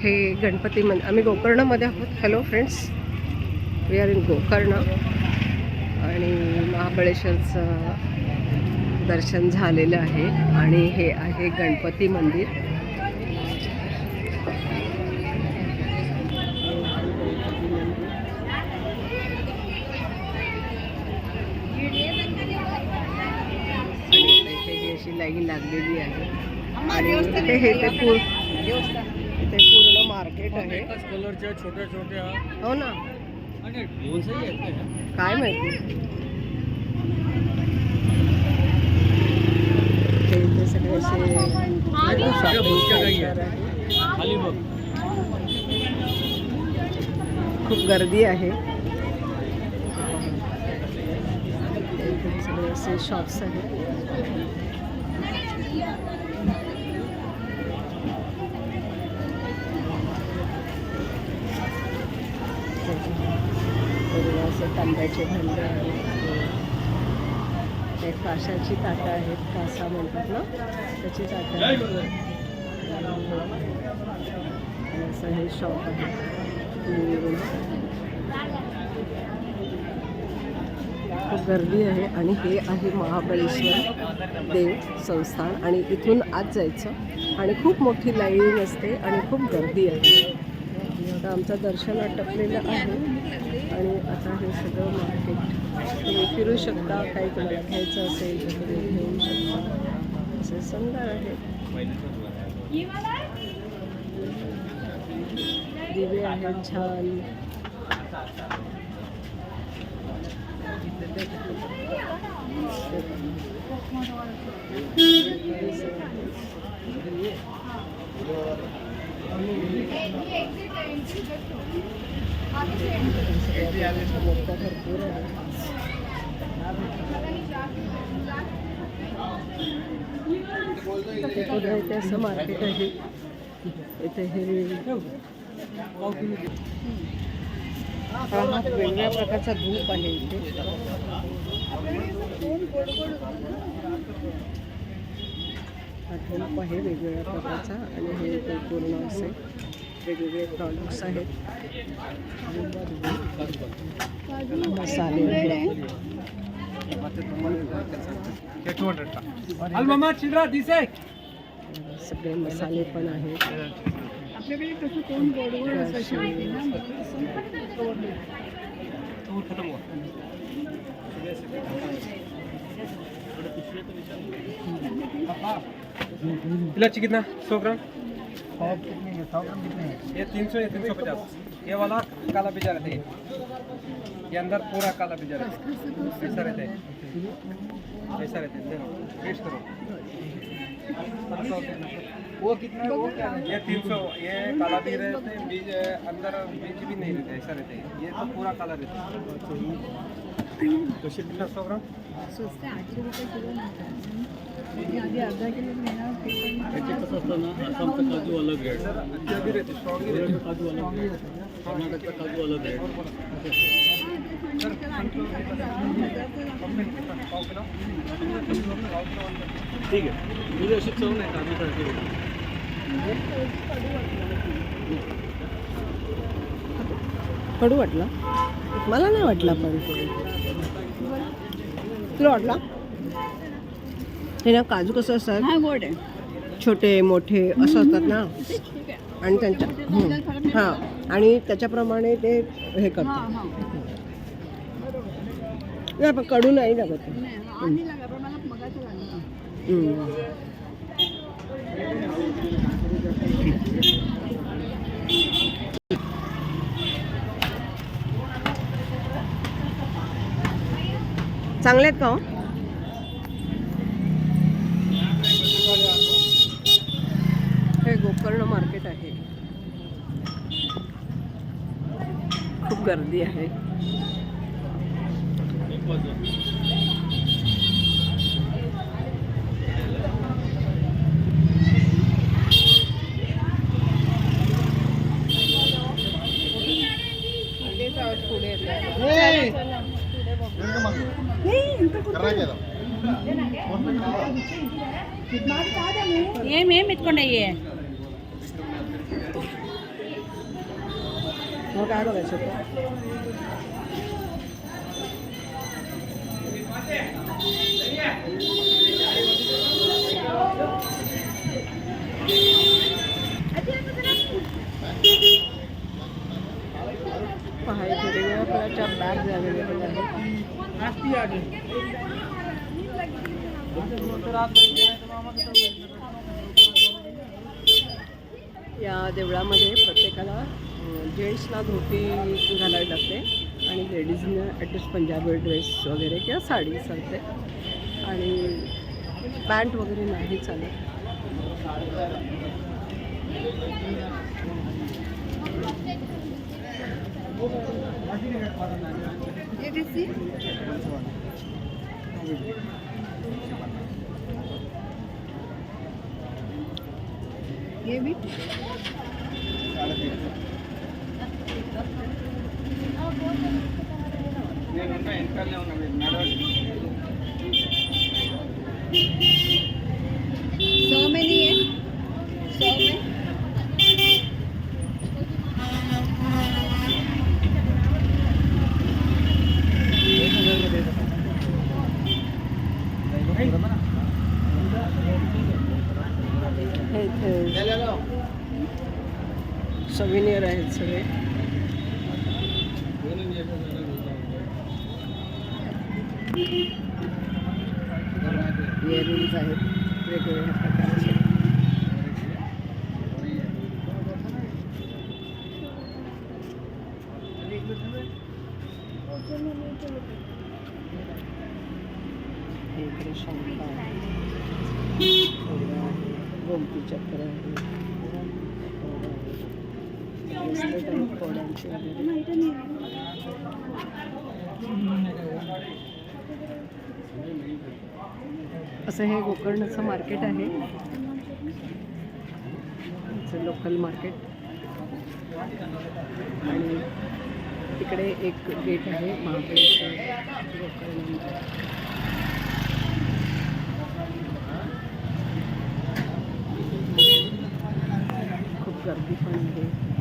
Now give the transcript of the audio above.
हे गणपती मंदिर, आम्ही गोकर्णमध्ये आहोत. Hello friends, we are in Gokarna आणि महाबळेश्वरचं दर्शन झालेलं आहे आणि हे आहे गणपती मंदिर. आणि अशी लाईन लागलेली आहे आणि ते पूर्ण मार्केट आहे. कलरच्या छोट्या छोट्या, हो ना, काय माहिती. ते सगळे खाली बघ, खूप गर्दी आहे. सगळे असे शॉप्स आहेत. तांब्याचे भांडे आहेत, ते काशाची ताटं आहेत, कासा म्हणतात ना त्याची ताटं आहेत. आणि असं हे शॉप आहे. खूप गर्दी आहे आणि हे आहे महाबळेश्वर देव संस्थान आणि इथून आत जायचं आणि खूप मोठी लाईन असते आणि खूप गर्दी आहे. आता आमचं दर्शन आटपलेलं आहे आणि आता हे सगळं मार्केट तुम्ही फिरू शकता. काही तुम्हाला घ्यायचं असेल तर तुम्ही घेऊ शकता. असे सुंदर आहे. दिवे आहेत छान. भरपूर आहे. इथे असं मार्केट आहे. इथे हे वेगवेगळ्या प्रकारचा धूप आहे. इथे हा धूप आहे वेगवेगळ्या प्रकारचा आणि हे पूर्ण असे वेगवेगळे प्रॉडक्ट्स आहेत. मसाले आहेत. सगळे मसाले पण आहेत. आपल्याकडे कसं कोण गोडगोड इलायची कितना 100 ग्राम? 100 कितने है? 100 ग्राम कितने हैं? ये 300, ये 350. ये वाला काला बीजा रहता है, ये अंदर पूरा काला बीजा रहता है. ऐसा रहता है, ऐसा रहता है. टेस्ट करो. वो कितना है? वो क्या है? ये 300. ये काला भी रहता है, बीज अंदर बीज भी नहीं रहता है, ऐसा रहता है. ये तो पूरा काला रहता है. तो कितना 100 ग्राम? स्वस्त 8 रुपये किलो आधी अर्धा किलो मिळणार. कसं असतं ना, आसामचा काजू अलग रेट, काजू अलग रेट, कर्नाटकचा काजू अलग रेट. ठीक आहे. तुझी अशी चव नाही काजूसारखी. कडू वाटला मला, नाही वाटला. पण तुला वाटला? हे ना काजू कसं असतात, गोड आहे, छोटे मोठे असं असतात ना, आणि त्यांच्या हां आणि त्याच्याप्रमाणे ते हे करतात. पण कडू नाही लागत. चांगले आहेत का हो? हे गोकर्ण मार्केट आहे. खूप गर्दी आहे. ఏమేమి ఎత్తుకున్నాయి मग काय बघायचं होतं? पहा इथे वेगवेगळ्या प्रकारच्या बॅग्स अवेलेबल आहेत. या देवळामध्ये प्रत्येकाला जेंट्सला धोती घालावी लागते आणि लेडीजनं ॲटलिस्ट पंजाबी ड्रेस वगैरे किंवा साडी चालते आणि पॅन्ट वगैरे नाही चालत. ये भी सौ में नहीं है 100 में हे इथे सविनियर आहेत सगळे. इयरिंग्स आहेत वेगवेगळ्या प्रकारचे. इकडे शंख आहे, गोमती चक्र आहे, ब्रेसलेट आणि कोड्यांचे वगैरे. असं हे गोकर्णचं मार्केट आहे, लोकल मार्केट. आणि तिकडे एक गेट आहे महाबळेश्वर गोकर्ण. खूप गर्दी पण आहे.